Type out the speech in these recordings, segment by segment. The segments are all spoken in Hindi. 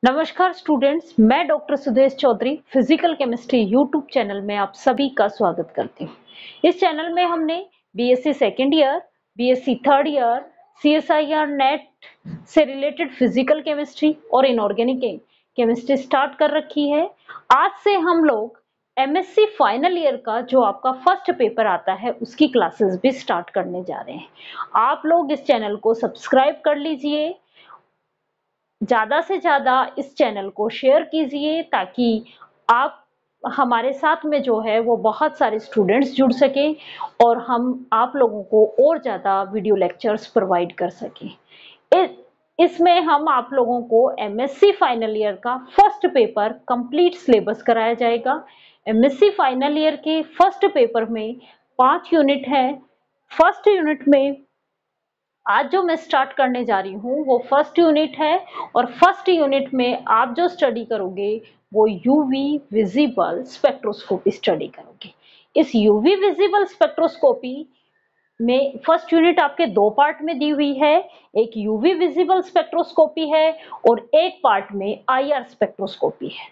नमस्कार स्टूडेंट्स, मैं doctor Sudesh Chaudhary physical chemistry YouTube channel में आप सभी का स्वागत करती हूँ। इस चैनल में हमने BSc second year, BSc third year, CSIR net से रिलेटेड फिजिकल केमिस्ट्री और इनऑर्गेनिक केमिस्ट्री स्टार्ट कर रखी है। आज से हम लोग एमएससी फाइनल ईयर का जो आपका फर्स्ट पेपर आता है उसकी क्लासेस भी स्टार्ट करने जा रहे हैं। आप लोग इस चैनल को सब्सक्राइब कर लीजिए, ज्यादा से ज्यादा इस चैनल को शेयर कीजिए ताकि आप हमारे साथ में जो है वो बहुत सारे स्टूडेंट्स जुड़ सके और हम आप लोगों को और ज्यादा वीडियो लेक्चर्स प्रोवाइड कर सकें। इसमें हम आप लोगों को एमएससी फाइनल ईयर का फर्स्ट पेपर कंप्लीट सिलेबस कराया जाएगा। एमएससी फाइनल ईयर के फर्स्ट पेपर में 5 यूनिट है। फर्स्ट यूनिट में आज जो मैं स्टार्ट करने जा रही हूँ वो फर्स्ट यूनिट है और फर्स्ट यूनिट में आप जो स्टडी करोगे वो यूवी विजिबल स्पेक्ट्रोस्कोपी स्टडी करोगे। इस यूवी विजिबल स्पेक्ट्रोस्कोपी में फर्स्ट यूनिट आपके दो पार्ट में दी हुई है। एक यूवी विजिबल स्पेक्ट्रोस्कोपी है और एक पार्ट में आईआर स्पेक्ट्रोस्कोपी है।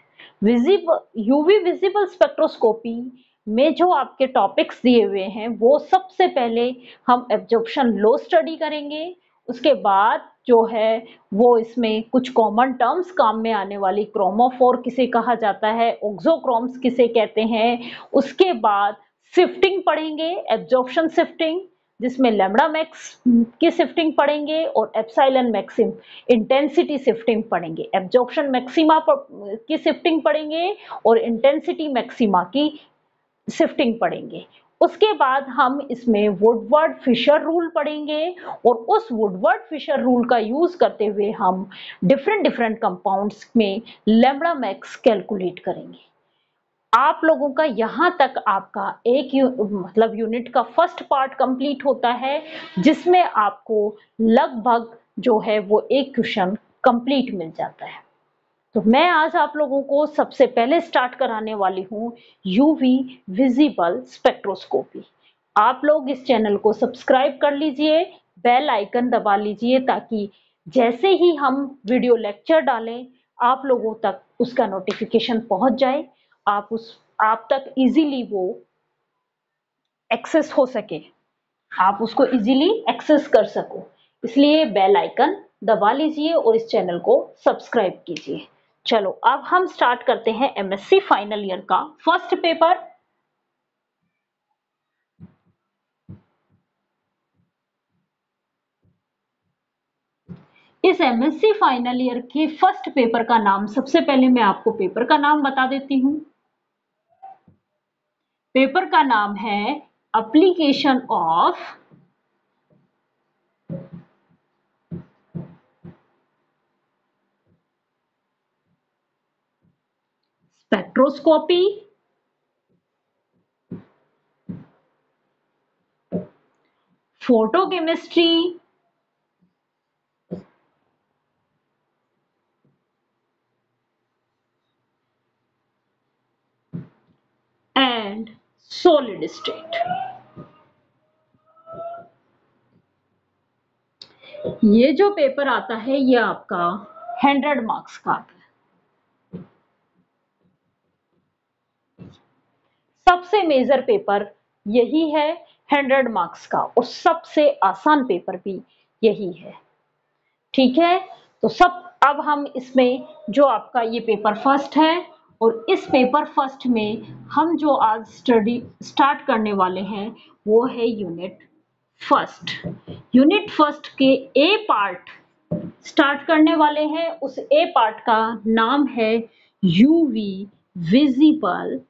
यूवी विजिबल स्पेक्ट्रोस्कोपी में जो आपके टॉपिक्स दिए हुए हैं वो सबसे पहले हम एब्जॉर्प्शन लॉ स्टडी करेंगे। उसके बाद जो है वो इसमें कुछ कॉमन टर्म्स काम में आने वाली, क्रोमोफोर किसे कहा जाता है, ऑक्सोक्रोम्स किसे कहते हैं। उसके बाद शिफ्टिंग पढ़ेंगे, एब्जॉर्प्शन शिफ्टिंग, जिसमें लैम्बडा मैक्स की शिफ्टिंग पढ़ेंगे और एप्सिलॉन मैक्सिम इंटेंसिटी शिफ्टिंग पढ़ेंगे। एब्जॉर्प्शन मैक्सिमा की शिफ्टिंग पढ़ेंगे और इंटेंसिटी मैक्सिमा की शिफ्टिंग पढ़ेंगे। उसके बाद हम इसमें वुडवर्ड फिशर रूल पढ़ेंगे और उस वुडवर्ड फिशर रूल का यूज करते हुए हम डिफरेंट कंपाउंड्स में लैम्बडा मैक्स कैलकुलेट करेंगे। आप लोगों का यहाँ तक आपका मतलब यूनिट का फर्स्ट पार्ट कंप्लीट होता है, जिसमें आपको लगभग जो है वो एक क्वेश्चन कंप्लीट मिल जाता है। तो मैं आज आप लोगों को सबसे पहले स्टार्ट कराने वाली हूँ यूवी विजिबल स्पेक्ट्रोस्कोपी। आप लोग इस चैनल को सब्सक्राइब कर लीजिए, बेल आइकन दबा लीजिए ताकि जैसे ही हम वीडियो लेक्चर डालें आप लोगों तक उसका नोटिफिकेशन पहुंच जाए, आप तक इजीली वो एक्सेस हो सके, आप उसको इजीली एक्सेस कर सको। इसलिए बेल आइकन दबा लीजिए और इस चैनल को सब्सक्राइब कीजिए। चलो अब हम स्टार्ट करते हैं एमएससी फाइनल ईयर का फर्स्ट पेपर। इस एमएससी फाइनल ईयर के फर्स्ट पेपर का नाम, सबसे पहले मैं आपको पेपर का नाम बता देती हूँ। पेपर का नाम है application of spectroscopy photochemistry and solid state. ये जो पेपर आता है ये आपका 100 मार्क्स का आता है। सबसे मेजर पेपर यही है 100 मार्क्स का और सबसे आसान पेपर भी यही है। ठीक है, तो अब हम इसमें जो आपका ये पेपर फर्स्ट है और इस पेपर फर्स्ट में हम जो आज स्टडी स्टार्ट करने वाले हैं वो है यूनिट फर्स्ट। यूनिट फर्स्ट के ए पार्ट स्टार्ट करने वाले हैं। उस ए पार्ट का नाम है यूवी विजिबल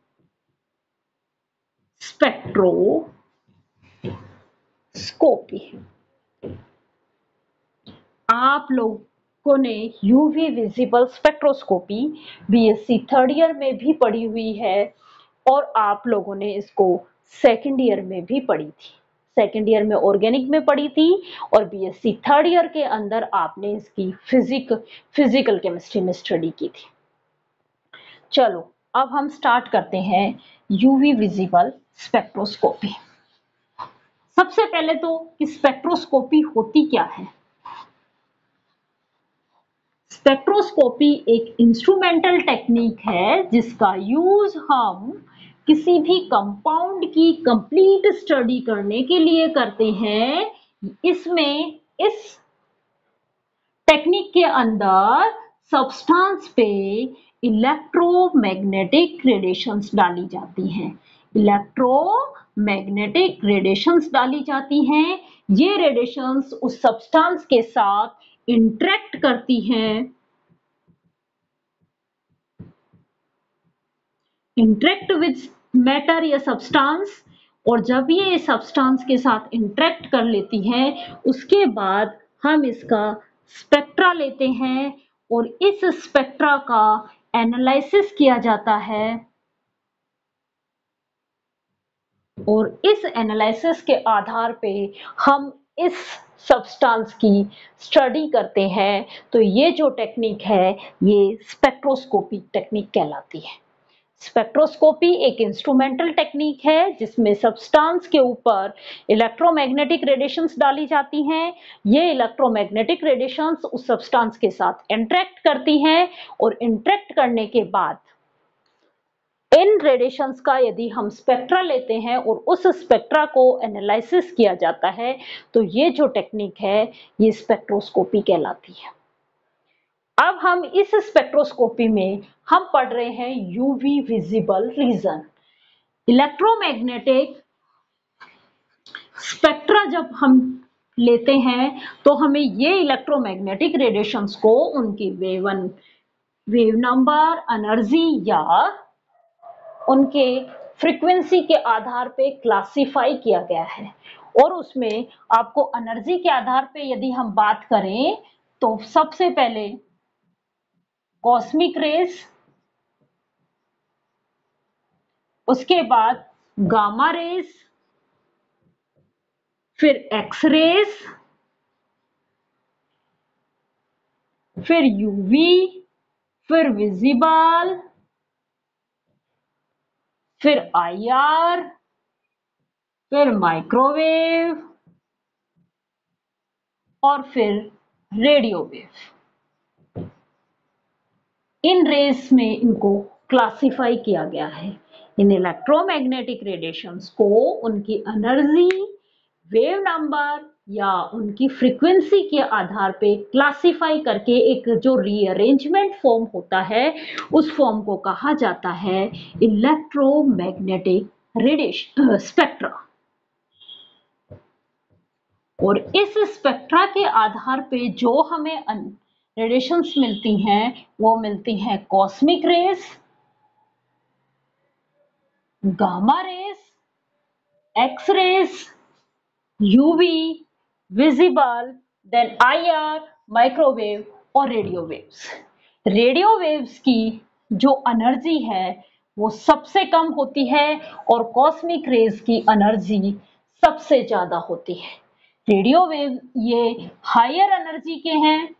स्पेक्ट्रोस्कोपी। आप लोगों ने UV visible spectroscopy BSc third year में भी पढ़ी हुई है और आप लोगों ने इसको सेकंड ईयर में भी पढ़ी थी। सेकंड ईयर में ऑर्गेनिक में पढ़ी थी और बीएससी थर्ड ईयर के अंदर आपने इसकी फिजिकल केमिस्ट्री में स्टडी की थी। चलो अब हम स्टार्ट करते हैं यूवी विजिबल स्पेक्ट्रोस्कोपी। सबसे पहले तो स्पेक्ट्रोस्कोपी होती क्या है। स्पेक्ट्रोस्कोपी एक इंस्ट्रूमेंटल टेक्निक है जिसका यूज हम किसी भी कंपाउंड की कंप्लीट स्टडी करने के लिए करते हैं। इसमें इस टेक्निक के अंदर सब्सटेंस पे इलेक्ट्रोमैग्नेटिक रेडिएशंस डाली जाती हैं। इलेक्ट्रोमैग्नेटिक रेडिएशंस डाली जाती हैं। ये रेडिएशंस उस सब्सटेंस के साथ इंटरेक्ट करती हैं, इंटरेक्ट विद मैटर या सब्सटेंस, और जब ये सब्सटेंस के साथ इंटरेक्ट कर लेती हैं उसके बाद हम इसका स्पेक्ट्रा लेते हैं और इस स्पेक्ट्रा का एनालिसिस किया जाता है और इस एनालिसिस के आधार पे हम इस सब्सटेंस की स्टडी करते हैं। तो ये जो टेक्निक है ये स्पेक्ट्रोस्कोपी टेक्निक कहलाती है। स्पेक्ट्रोस्कोपी एक इंस्ट्रूमेंटल टेक्निक है जिसमें सब्सटेंस के ऊपर इलेक्ट्रोमैग्नेटिक रेडिएशंस डाली जाती हैं। ये इलेक्ट्रोमैग्नेटिक रेडिएशंस उस सब्सटेंस के साथ इंटरेक्ट करती हैं और इंटरेक्ट करने के बाद इन रेडिएशंस का यदि हम स्पेक्ट्रा लेते हैं और उस स्पेक्ट्रा को एनालिसिस किया जाता है तो ये जो टेक्निक है ये स्पेक्ट्रोस्कोपी कहलाती है। अब हम इस स्पेक्ट्रोस्कोपी में हम पढ़ रहे हैं UV visible region. Electromagnetic spectra जब हम लेते हैं तो हमें ये इलेक्ट्रोमैग्नेटिक रेडिएशंस को उनकी वेव नंबर, एनर्जी या उनके फ्रीक्वेंसी के आधार पे क्लासिफाई किया गया है। और उसमें आपको एनर्जी के आधार पे यदि हम बात करें तो सबसे पहले कॉस्मिक रेज, उसके बाद गामा रेज, फिर एक्स रेज, फिर यूवी, फिर विजिबल, फिर आईआर, फिर माइक्रोवेव और फिर रेडियो वेव। इन रेस में इनको क्लासिफाई किया गया है। इन इलेक्ट्रोमैग्नेटिक रेडिएशंस को उनकी एनर्जी, वेव नंबर या उनकी फ्रीक्वेंसी के आधार पे क्लासिफाई करके एक जो रीअरेंजमेंट फॉर्म होता है उस फॉर्म को कहा जाता है इलेक्ट्रोमैग्नेटिक रेडिएशन स्पेक्ट्रा। और इस स्पेक्ट्रा के आधार पे जो हमें रेडिएशंस मिलती हैं वो मिलती हैं cosmic rays, gamma rays, X rays, UV, visible, then IR, microwave और रेडियो वेव्स। रेडियो वेव्स की जो एनर्जी है वो सबसे कम होती है और कॉस्मिक रेज की एनर्जी सबसे ज्यादा होती है। रेडियो वेव ये हायर एनर्जी के हैं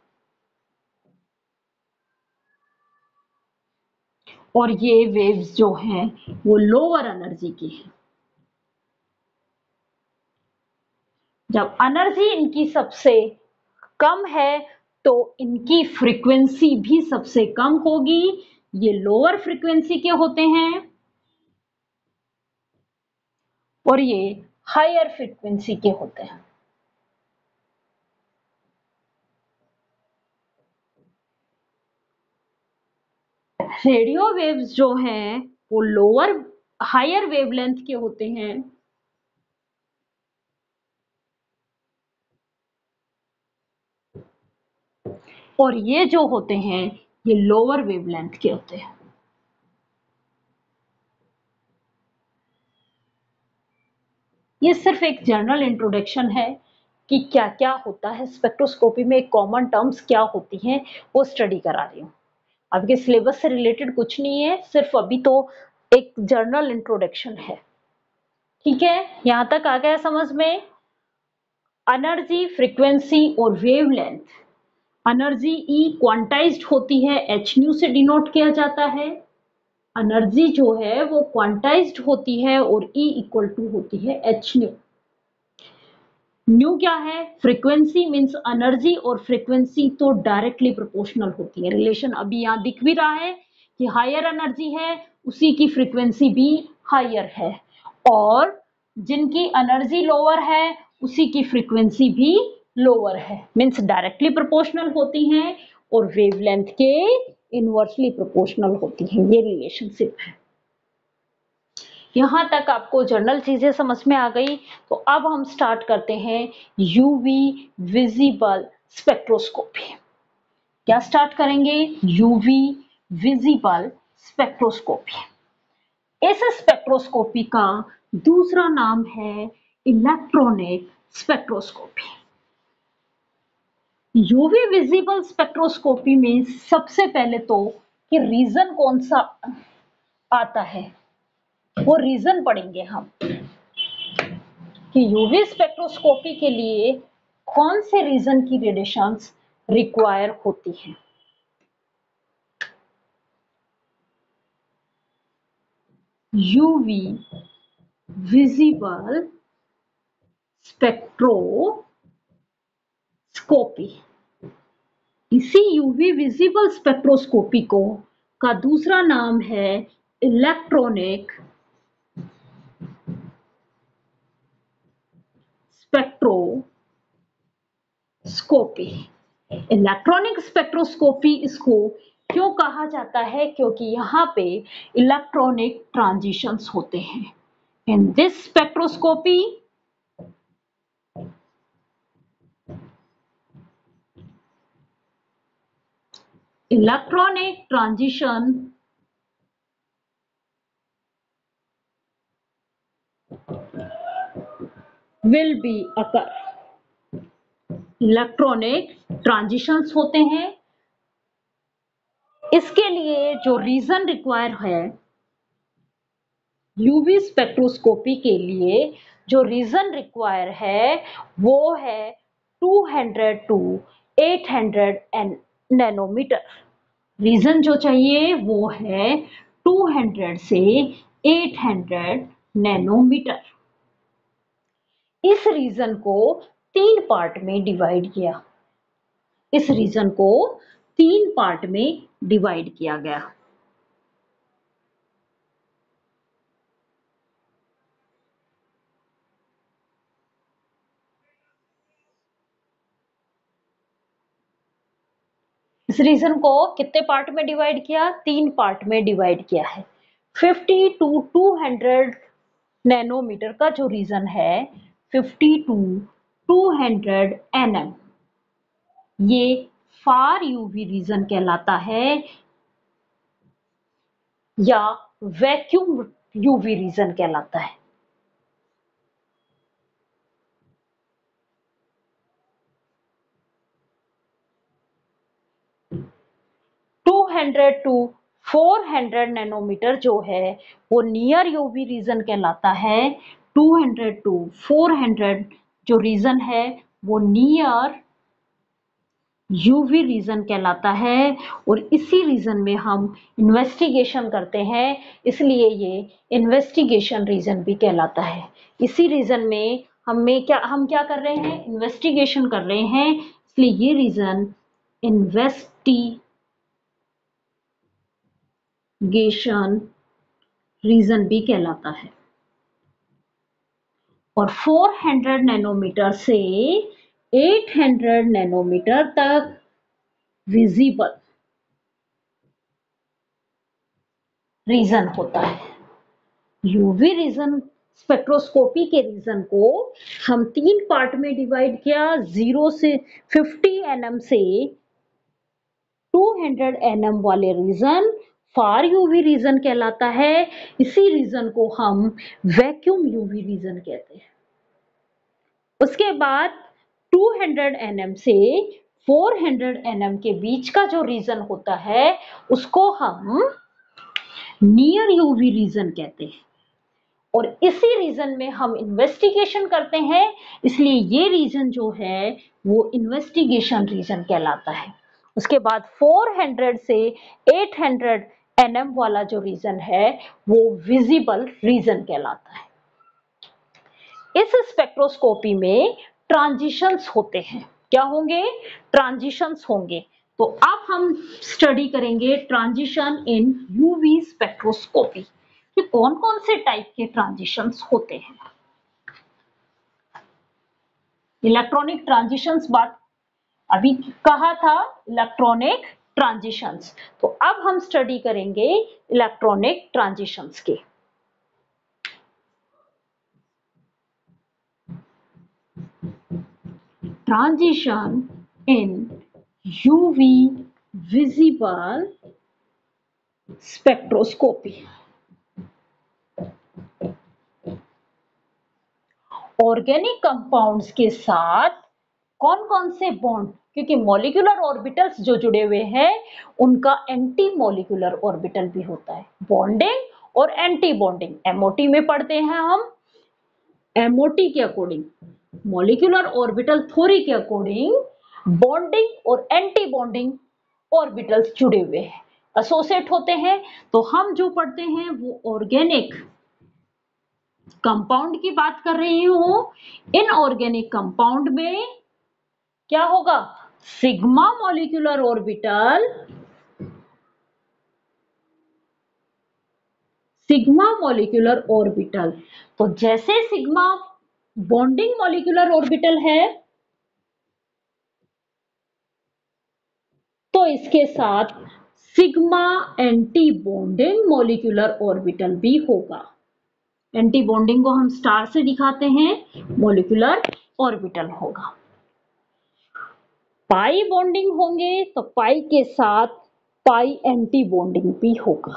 और ये वेव्स जो हैं वो लोअर एनर्जी की हैं। जब एनर्जी इनकी सबसे कम है तो इनकी फ्रीक्वेंसी भी सबसे कम होगी। ये लोअर फ्रीक्वेंसी के होते हैं और ये हायर फ्रीक्वेंसी के होते हैं। रेडियो वेव्स जो हैं वो हायर वेवलेंथ के होते हैं और ये जो होते हैं ये लोअर वेवलेंथ के होते हैं। ये सिर्फ एक जनरल इंट्रोडक्शन है कि क्या क्या होता है स्पेक्ट्रोस्कोपी में, कॉमन टर्म्स क्या होती हैं वो स्टडी करा रही हूँ। आपके सिलेबस से रिलेटेड कुछ नहीं है, सिर्फ अभी तो एक जनरल इंट्रोडक्शन है। ठीक है, यहां तक आ गया समझ में। एनर्जी, फ्रीक्वेंसी और वेवलेंथ। एनर्जी ई क्वांटाइज्ड होती है, एच न्यू से डिनोट किया जाता है। एनर्जी जो है वो क्वांटाइज्ड होती है और ई इक्वल टू होती है एच न्यू। न्यू क्या है? फ्रीक्वेंसी मीन्स एनर्जी, और फ्रीक्वेंसी तो डायरेक्टली प्रोपोर्शनल होती है। रिलेशन अभी यहाँ दिख भी रहा है कि हायर एनर्जी है उसी की फ्रीक्वेंसी भी हायर है, और जिनकी एनर्जी लोअर है उसी की फ्रीक्वेंसी भी लोअर है। मीन्स डायरेक्टली प्रोपोर्शनल होती हैं और वेवलेंथ के इनवर्सली प्रोपोर्शनल होती हैं। ये रिलेशनशिप है। यहाँ तक आपको जनरल चीजें समझ में आ गई। तो अब हम स्टार्ट करते हैं यूवी विजिबल स्पेक्ट्रोस्कोपी। क्या स्टार्ट करेंगे? UV visible spectroscopy. इस स्पेक्ट्रोस्कोपी का दूसरा नाम है electronic spectroscopy. UV visible spectroscopy में सबसे पहले तो कि रीजन कौन सा आता है वो रीजन पढ़ेंगे हम कि यूवी स्पेक्ट्रोस्कोपी के लिए कौन से रीजन की रेडिएशंस रिक्वायर होती है। यूवी विजिबल स्पेक्ट्रोस्कोपी, इसी यूवी विजिबल स्पेक्ट्रोस्कोपी को का दूसरा नाम है इलेक्ट्रॉनिक स्पेक्ट्रोस्कोपी। इलेक्ट्रॉनिक स्पेक्ट्रोस्कोपी इसको क्यों कहा जाता है? क्योंकि यहाँ पे इलेक्ट्रॉनिक ट्रांजिशंस होते हैं। In this spectroscopy electronic transition will be occur। Electronic transitions होते हैं। इसके लिए जो रीजन रिक्वायर है यूवी स्पेक्ट्रोस्कोपी के लिए, जो रीजन रिक्वायर है वो है 200 टू 800 नैनोमीटर। रीजन जो चाहिए वो है 200 से 800 नैनोमीटर। इस रीजन को 3 पार्ट में डिवाइड किया। इस रीजन को 3 पार्ट में डिवाइड किया गया। इस रीजन को कितने पार्ट में डिवाइड किया? 3 पार्ट में डिवाइड किया है। 50 टू 200 नैनोमीटर का जो रीजन है 50 टू 200 nm, ये फार यूवी रीजन कहलाता है या वैक्यूम यूवी रीजन कहलाता है। टू 200 टू 400 नैनोमीटर जो है वो नियर यूवी रीजन कहलाता है। 200 टू 400 जो रीजन है वो नियर यूवी रीजन कहलाता है, और इसी रीजन में हम इन्वेस्टिगेशन करते हैं, इसलिए ये इन्वेस्टिगेशन रीजन भी कहलाता है। इसी रीजन में हम क्या कर रहे हैं? इन्वेस्टिगेशन कर रहे हैं, इसलिए ये रीजन इन्वेस्टिगेशन रीजन भी कहलाता है। और 400 नैनोमीटर से 800 नैनोमीटर तक विजिबल रीजन होता है। यूवी रीजन स्पेक्ट्रोस्कोपी के रीजन को हम 3 पार्ट में डिवाइड किया। 0 से 50 nm से 200 nm वाले रीजन फार यूवी रीजन कहलाता है। इसी रीजन को हम वैक्यूम यूवी रीजन कहते हैं। उसके बाद 200 nm से 400 nm के बीच का जो रीजन होता है उसको हम नियर यूवी रीजन कहते हैं, और इसी रीजन में हम इन्वेस्टिगेशन करते हैं, इसलिए ये रीजन जो है वो इन्वेस्टिगेशन रीजन कहलाता है। उसके बाद 400 से 800 nm वाला जो रीजन है वो विजिबल रीजन कहलाता है। इस स्पेक्ट्रोस्कोपी में ट्रांजिशंस होते हैं। क्या होंगे? ट्रांजिशंस होंगे। तो अब हम स्टडी करेंगे ट्रांजिशन इन यूवी स्पेक्ट्रोस्कोपी कि कौन कौन से टाइप के ट्रांजिशंस होते हैं। इलेक्ट्रॉनिक ट्रांजिशंस बात अभी कहा था, इलेक्ट्रॉनिक ट्रांजिशंस। तो अब हम स्टडी करेंगे इलेक्ट्रॉनिक ट्रांजिशंस के। Transition in UV visible spectroscopy. Organic compounds के साथ कौन कौन से बॉन्ड, क्योंकि मॉलिक्यूलर ऑर्बिटल्स जो जुड़े हुए हैं उनका एंटी मॉलिक्यूलर ऑर्बिटल भी होता है। बॉन्डिंग और एंटी बॉन्डिंग एमओटी में पढ़ते हैं हम। एमओटी के अकॉर्डिंग, मॉलिक्यूलर ऑर्बिटल थ्योरी के अकॉर्डिंग बॉन्डिंग और एंटी बॉन्डिंग ऑर्बिटल्स जुड़े हुए हैं, एसोसिएट होते हैं। तो हम जो पढ़ते हैं वो ऑर्गेनिक कंपाउंड की बात कर रही हूं। इन ऑर्गेनिक कंपाउंड में क्या होगा? Sigma molecular orbital, sigma molecular orbital. तो जैसे सिग्मा बॉन्डिंग मॉलिक्यूलर ऑर्बिटल है तो इसके साथ sigma anti bonding molecular orbital भी होगा। एंटी बॉन्डिंग को हम स्टार से दिखाते हैं, मॉलिक्यूलर ऑर्बिटल होगा। पाई बॉन्डिंग होंगे तो पाई के साथ पाई एंटी बॉन्डिंग भी होगा।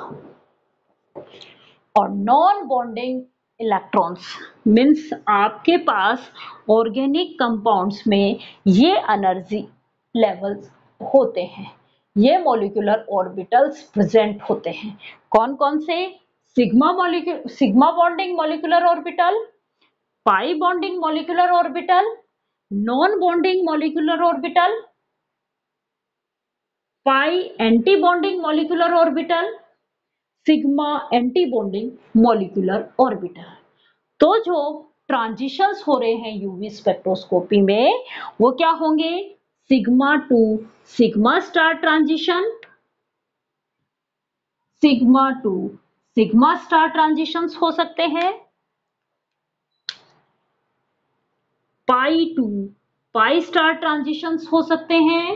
और नॉन बॉन्डिंग इलेक्ट्रॉन्स मीन्स आपके पास ऑर्गेनिक कंपाउंड्स में ये एनर्जी लेवल्स होते हैं, ये मॉलिक्यूलर ऑर्बिटल्स प्रेजेंट होते हैं। कौन कौन से? Sigma bonding molecular orbital, pi bonding molecular orbital, non bonding molecular orbital, pi anti bonding molecular orbital, sigma anti bonding molecular orbital. तो जो ट्रांजिशंस हो रहे हैं यूवी स्पेक्ट्रोस्कोपी में वो क्या होंगे? Sigma to sigma star transition, sigma to sigma star transitions हो सकते हैं, pi to pi star transitions हो सकते हैं,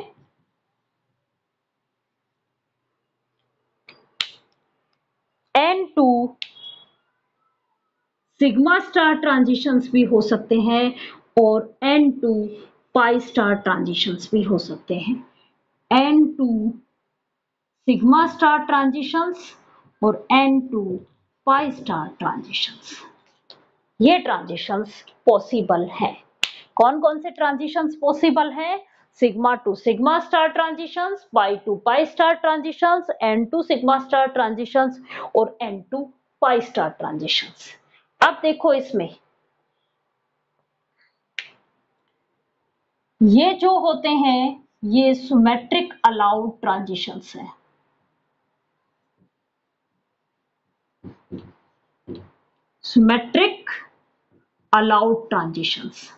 n to sigma star transitions भी हो सकते हैं और n to pi star transitions भी हो सकते हैं। N to sigma star transitions और n to pi star transitions, ये ट्रांजिशंस पॉसिबल हैं। कौन कौन से ट्रांजिशंस पॉसिबल हैं? Sigma to sigma star transitions, pi to pi star transitions, n to sigma star transitions और n to pi star transitions. अब देखो इसमें ये जो होते हैं ये सिमेट्रिक अलाउड ट्रांजिशंस हैं। सिमेट्रिक अलाउड ट्रांजिशंस,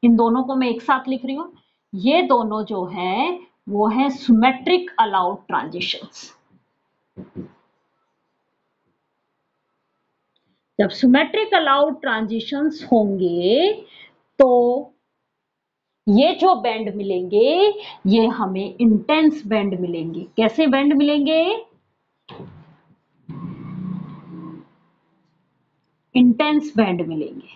इन दोनों को मैं एक साथ लिख रही हूं। ये दोनों जो है वो है सिमेट्रिक अलाउड ट्रांजिशंस। जब सिमेट्रिक अलाउड ट्रांजिशंस होंगे तो ये जो बैंड मिलेंगे ये हमें इंटेंस बैंड मिलेंगे। कैसे बैंड मिलेंगे? इंटेंस बैंड मिलेंगे,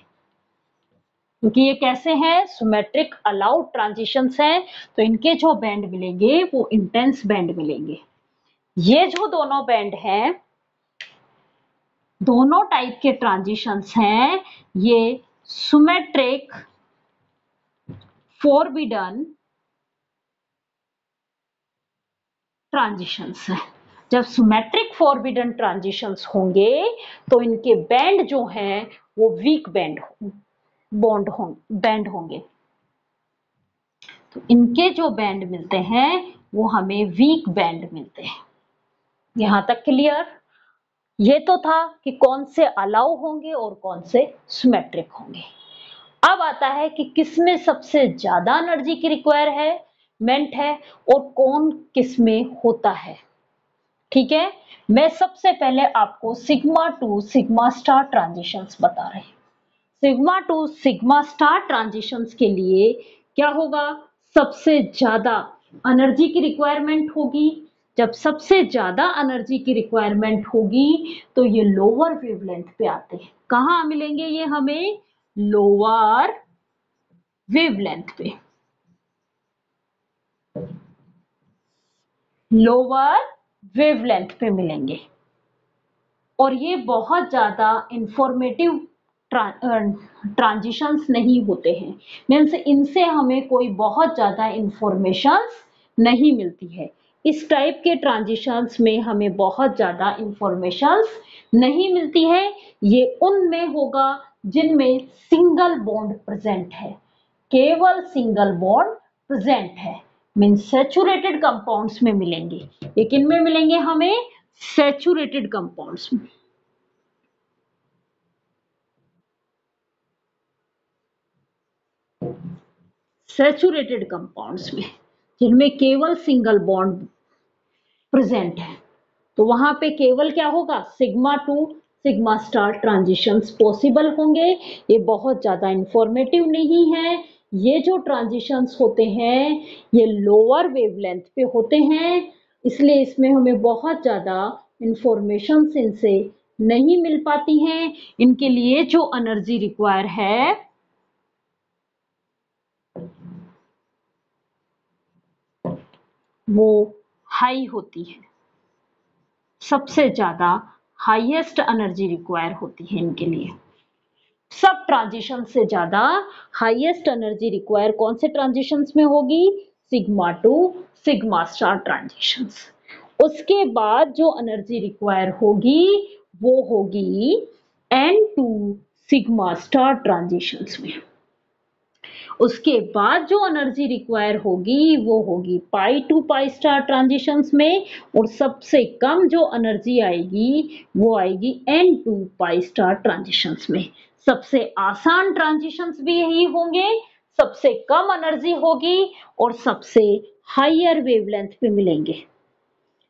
क्योंकि ये कैसे हैं? सिमेट्रिक अलाउड ट्रांजिशंस हैं तो इनके जो बैंड मिलेंगे वो इंटेंस बैंड मिलेंगे। ये जो दोनों बैंड हैं, दोनों टाइप के ट्रांजिशंस हैं, ये सिमेट्रिक फॉरबिडन ट्रांजिशंस है। जब सिमेट्रिक फॉरबिडन ट्रांजिशंस होंगे तो इनके बैंड जो हैं वो वीक बैंड होंगे। तो इनके जो बैंड मिलते हैं वो हमें वीक बैंड मिलते हैं। यहां तक क्लियर? ये तो था कि कौन से अलाउ होंगे और कौन से सिमेट्रिक होंगे। अब आता है कि किसमें सबसे ज्यादा एनर्जी की रिक्वायरमेंट है और कौन किसमें होता है। ठीक है, मैं सबसे पहले आपको sigma to sigma star transitions बता रही हूँ। Sigma to sigma star transitions के लिए क्या होगा, सबसे ज्यादा एनर्जी की रिक्वायरमेंट होगी। जब सबसे ज्यादा एनर्जी की रिक्वायरमेंट होगी तो ये लोअर वेवलेंथ पे आते हैं। कहाँ मिलेंगे ये हमें, लोअर वेवलेंथ पे, लोअर वेवलेंथ पे मिलेंगे। और ये बहुत ज्यादा इंफॉर्मेटिव ट्रांजिशंस नहीं होते हैं, मीन्स इनसे हमें कोई बहुत ज्यादा इंफॉर्मेशंस नहीं मिलती है। इस टाइप के ट्रांजिशंस में हमें बहुत ज्यादा इंफॉर्मेशंस नहीं मिलती है। ये उनमें होगा जिनमें सिंगल बॉन्ड प्रेजेंट है, केवल सिंगल बॉन्ड प्रेजेंट है, मीन्स सैचुरेटेड कंपाउंड्स में मिलेंगे। ये किन में मिलेंगे हमें, सैचुरेटेड कंपाउंड्स में। सैचुरेटेड कंपाउंड्स में जिनमें केवल सिंगल बॉन्ड प्रेजेंट है, तो वहां पे केवल क्या होगा, sigma to sigma star transitions possible होंगे। ये बहुत ज्यादा इंफॉर्मेटिव नहीं है। ये जो ट्रांजिशंस होते हैं ये लोअर वेवलेंथ पे होते हैं, इसलिए इसमें हमें बहुत ज्यादा इंफॉर्मेशन इनसे नहीं मिल पाती हैं। इनके लिए जो एनर्जी रिक्वायर है वो हाई होती है, सबसे ज्यादा हाईएस्ट एनर्जी रिक्वायर होती है इनके लिए। सब ट्रांजिशन से ज्यादा हाईएस्ट एनर्जी रिक्वायर कौन से ट्रांजिशंस में होगी, sigma to sigma star transitions. उसके बाद जो एनर्जी रिक्वायर होगी वो होगी n to sigma star transitions में। उसके बाद जो एनर्जी रिक्वायर होगी वो होगी pi to pi star transitions में। और सबसे कम जो एनर्जी आएगी वो आएगी n to pi star transitions में। सबसे आसान ट्रांजिशंस भी यही होंगे, सबसे कम एनर्जी होगी और सबसे हायर वेवलेंथ पे मिलेंगे।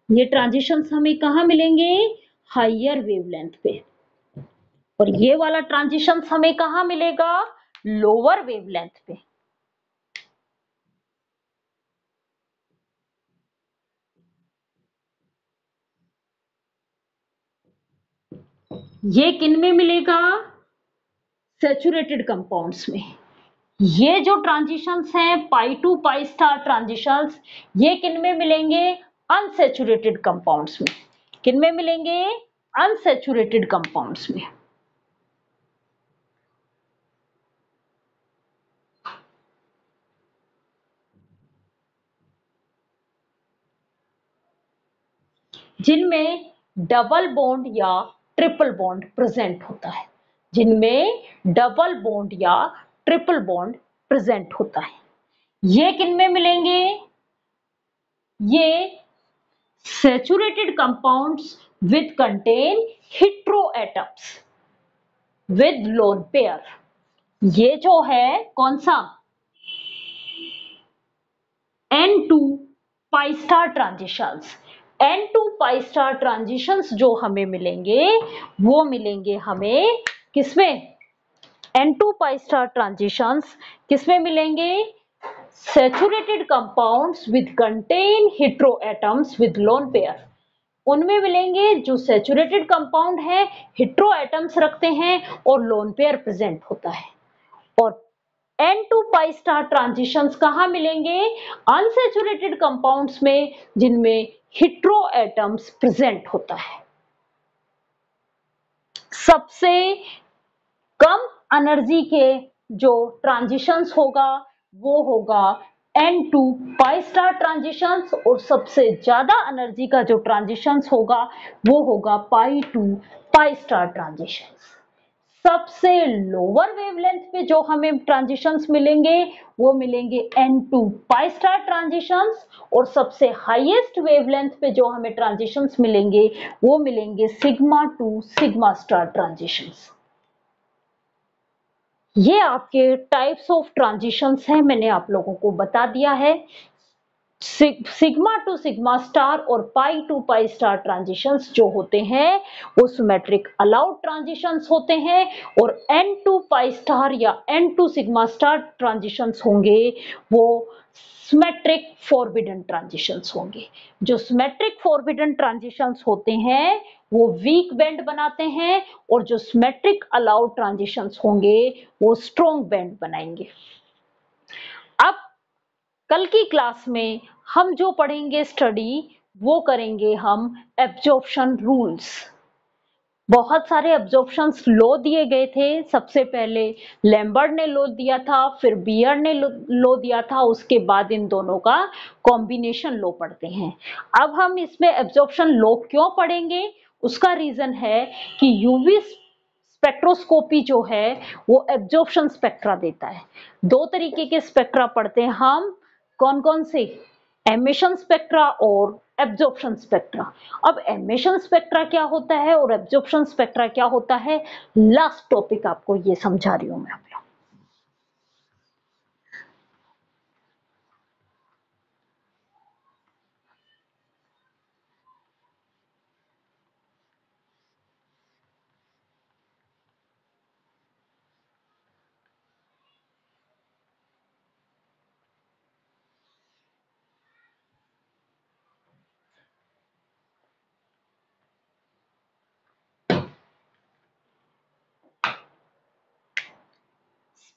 ये ट्रांजिशंस हमें कहाँ मिलेंगे, हायर वेवलेंथ पे। और ये वाला ट्रांजिशंस हमें कहाँ मिलेगा, लोअर वेवलेंथ पे। ये किन में मिलेगा, सैचुरेटेड कंपाउंड्स में। ये जो ट्रांजिशंस हैं pi to pi star transitions, ये किन में मिलेंगे, अनसैचुरेटेड कंपाउंड्स में। किन में मिलेंगे, अनसैचुरेटेड कंपाउंड्स में। जिनमें डबल बॉन्ड या ट्रिपल बॉन्ड प्रेजेंट होता है, जिनमें डबल बॉन्ड या ट्रिपल बॉन्ड प्रेजेंट होता है। ये किन में मिलेंगे, ये saturated compounds with contain heteroatoms with lone pair। ये जो है कौन सा, N2 पाई स्टार ट्रांजिशंस। N2 पाई स्टार ट्रांजिशंस जो हमें मिलेंगे वो मिलेंगे हमें किसमें, N2 पाई स्टार ट्रांजिशंस किसमें मिलेंगे, saturated compounds with contain heteroatoms with lone pair. उनमें मिलेंगे जो सैचुरेटेड कंपाउंड है, हेटेरो एटम्स रखते हैं और लोन पेयर प्रेजेंट होता है। और N2 पाई स्टार ट्रांजिशंस कहां मिलेंगे, अनसैचुरेटेड कंपाउंड्स में जिनमें हेटेरो एटम्स प्रेजेंट होता है। सबसे कम एनर्जी के जो ट्रांजिशंस होगा वो होगा N2 पाई स्टार ट्रांजिशंस, और सबसे ज्यादा एनर्जी का जो ट्रांजिशंस होगा वो होगा पाई टू पाई स्टार ट्रांजिशंस। सबसे लोअर वेवलेंथ पे जो हमें ट्रांजिशंस मिलेंगे वो मिलेंगे N2 पाई स्टार ट्रांजिशंस, और सबसे हाईएस्ट वेवलेंथ पे जो हमें ट्रांजिशंस मिलेंगे वो मिलेंगे sigma to sigma star transitions. ये आपके टाइप्स ऑफ ट्रांजिशंस हैं, मैंने आप लोगों को बता दिया है। सिग्मा टू सिग्मा स्टार और पाई टू पाई स्टार ट्रांजिशंस जो होते हैं वो सिमेट्रिक अलाउड ट्रांजिशंस होते हैं, और एन टू पाई स्टार या n to sigma star transitions होंगे वो सिमेट्रिक फॉरबिडन ट्रांजिशंस होंगे। जो सिमेट्रिक फॉरबिडन ट्रांजिशंस होते हैं वो वीक बैंड बनाते हैं, और जो सिमेट्रिक अलाउड ट्रांजिशंस होंगे वो स्ट्रॉन्ग बैंड बनाएंगे। अब कल की क्लास में हम जो पढ़ेंगे स्टडी वो करेंगे हम एब्जॉर्प्शन रूल्स। बहुत सारे एब्जॉर्प्शंस लॉ दिए गए थे। सबसे पहले लैम्बर्ट ने लॉ दिया था, फिर बियर ने लॉ दिया था, उसके बाद इन दोनों का कॉम्बिनेशन लॉ पढ़ते हैं। अब हम इसमें एब्जॉर्प्शन लॉ क्यों पढ़ेंगे, उसका रीजन है कि यूवी स्पेक्ट्रोस्कोपी जो है वो एब्जॉर्प्शन स्पेक्ट्रा देता है। दो तरीके के स्पेक्ट्रा पढ़ते हैं हम, कौन कौन से, एमिशन स्पेक्ट्रा और एब्जॉर्प्शन स्पेक्ट्रा। अब एमिशन स्पेक्ट्रा क्या होता है और एब्जॉर्प्शन स्पेक्ट्रा क्या होता है, लास्ट टॉपिक आपको ये समझा रही हूं मैं।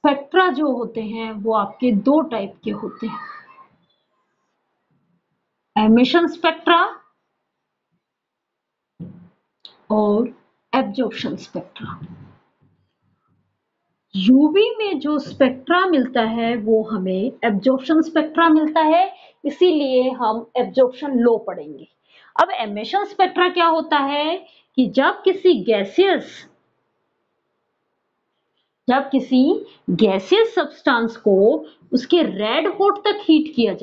स्पेक्ट्रा जो होते हैं वो आपके दो टाइप के होते हैं, एमिशन स्पेक्ट्रा और एब्जॉर्प्शन स्पेक्ट्रा। यूवी में जो स्पेक्ट्रा मिलता है वो हमें एब्जॉर्प्शन स्पेक्ट्रा मिलता है, इसीलिए हम एब्जॉर्प्शन लो पढ़ेंगे। अब एमिशन स्पेक्ट्रा क्या होता है कि जब किसी गैसियस सब्सटेंस को उसके रेड हॉट तक हीट किया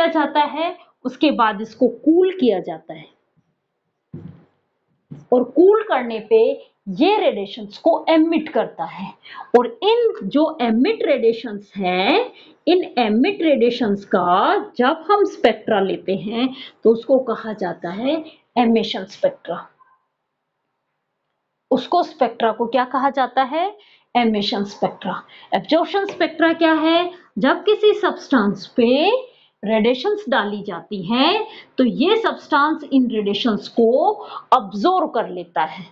जाता है, उसके बाद इसको कूल किया जाता है, और कूल करने पे ये रेडिएशंस को एमिट करता है। और इन जो एमिट रेडिएशंस हैं, इन एमिट रेडिएशंस का जब हम स्पेक्ट्रा लेते हैं तो उसको कहा जाता है एमिशन स्पेक्ट्रा। उसको स्पेक्ट्रा को क्या कहा जाता है, एमिशन स्पेक्ट्रा। एब्जॉर्प्शन स्पेक्ट्रा क्या है, जब किसी सब्सटेंस पे रेडिएशंस डाली जाती हैं तो ये सब्सटेंस इन रेडिएशंस को अब्सॉर्ब कर लेता है,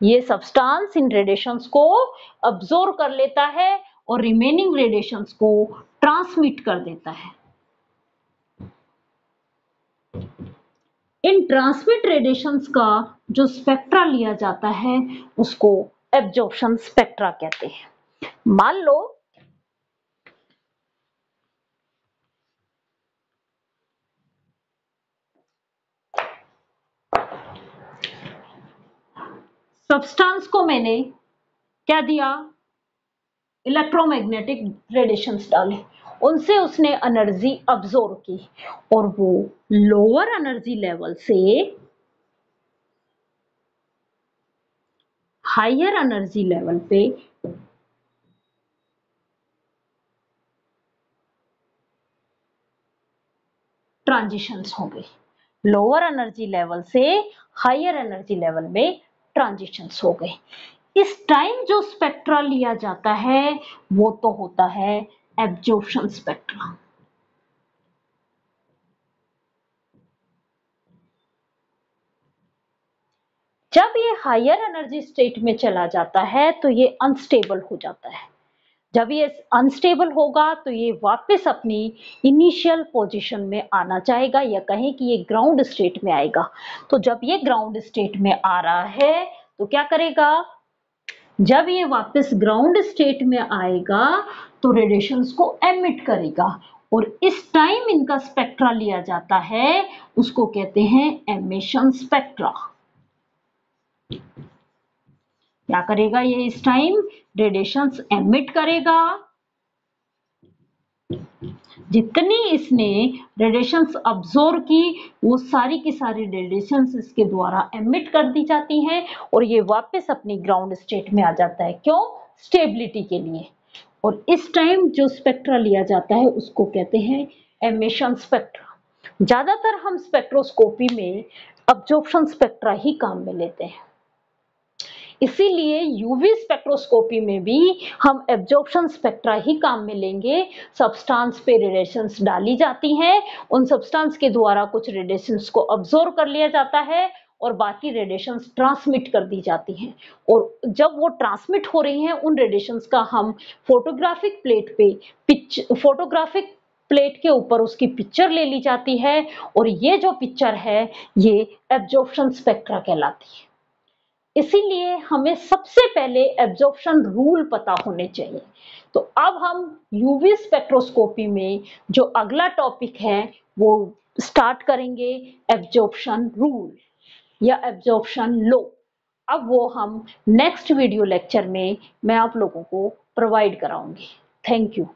ये सब्सटेंस इन रेडिएशंस को अब्सॉर्ब कर लेता है और रिमेनिंग रेडिएशंस को ट्रांसमिट कर देता है। इन ट्रांसमिट रेडिएशंस का जो स्पेक्ट्रा लिया जाता है उसको एब्जॉर्प्शन स्पेक्ट्रा कहते हैं। मान लो सब्सटेंस को मैंने क्या दिया, इलेक्ट्रोमैग्नेटिक रेडिएशंस डाले, उनसे उसने एनर्जी अब्सॉर्ब की और वो लोअर एनर्जी लेवल से हायर एनर्जी लेवल पे ट्रांजिशंस हो गए, लोअर एनर्जी लेवल से हायर एनर्जी लेवल में ट्रांजिशंस हो गए। इस टाइम जो स्पेक्ट्रा लिया जाता है वो तो होता है एब्जॉर्प्शन स्पेक्ट्रा। जब ये हायर एनर्जी स्टेट में चला जाता है तो ये अनस्टेबल हो जाता है। जब ये अनस्टेबल होगा तो ये वापस अपनी इनिशियल पोजीशन में आना चाहेगा, या कहें कि ये ग्राउंड स्टेट में आएगा। तो जब ये ग्राउंड स्टेट में आ रहा है तो क्या करेगा, जब ये वापस ग्राउंड स्टेट में आएगा तो रेडिएशंस को एमिट करेगा, और इस टाइम इनका स्पेक्ट्रा लिया जाता है, उसको कहते हैं एमिशन स्पेक्ट्रा। क्या करेगा ये, इस टाइम रेडिएशंस एमिट करेगा, जितनी इसने रेडिएशंस अब्जॉर्ब की वो सारी की सारी रेडिएशंस इसके द्वारा एमिट कर दी जाती हैं और ये वापस अपनी ग्राउंड स्टेट में आ जाता है। क्यों? स्टेबिलिटी के लिए। और इस टाइम जो स्पेक्ट्रा लिया जाता है उसको कहते हैं एमिशन स्पेक्ट्रा। ज्यादातर हम स्पेक्ट्रोस्कोपी में अब्जॉर्प्शन स्पेक्ट्रा ही काम में लेते हैं, इसीलिए यूवी स्पेक्ट्रोस्कोपी में भी हम एब्जॉर्प्शन स्पेक्ट्रा ही काम में लेंगे। सब्सटेंस पे रेडिएशंस डाली जाती हैं, उन सब्सटेंस के द्वारा कुछ रेडिएशंस को अब्सॉर्ब कर लिया जाता है और बाकी रेडिएशंस ट्रांसमिट कर दी जाती हैं। और जब वो ट्रांसमिट हो रही हैं उन रेडिएशंस का हम फोटोग्राफिक प्लेट के ऊपर उसकी पिक्चर ले ली जाती है और ये जो पिक्चर है ये एब्जॉर्प्शन स्पेक्ट्रा कहलाती है। इसीलिए हमें सबसे पहले एब्जॉर्प्शन रूल पता होने चाहिए। तो अब हम यूवी स्पेक्ट्रोस्कोपी में जो अगला टॉपिक है वो स्टार्ट करेंगे, एब्जॉर्प्शन रूल या एब्जॉर्प्शन लॉ। अब वो हम नेक्स्ट वीडियो लेक्चर में मैं आप लोगों को प्रोवाइड कराऊंगी। Thank you.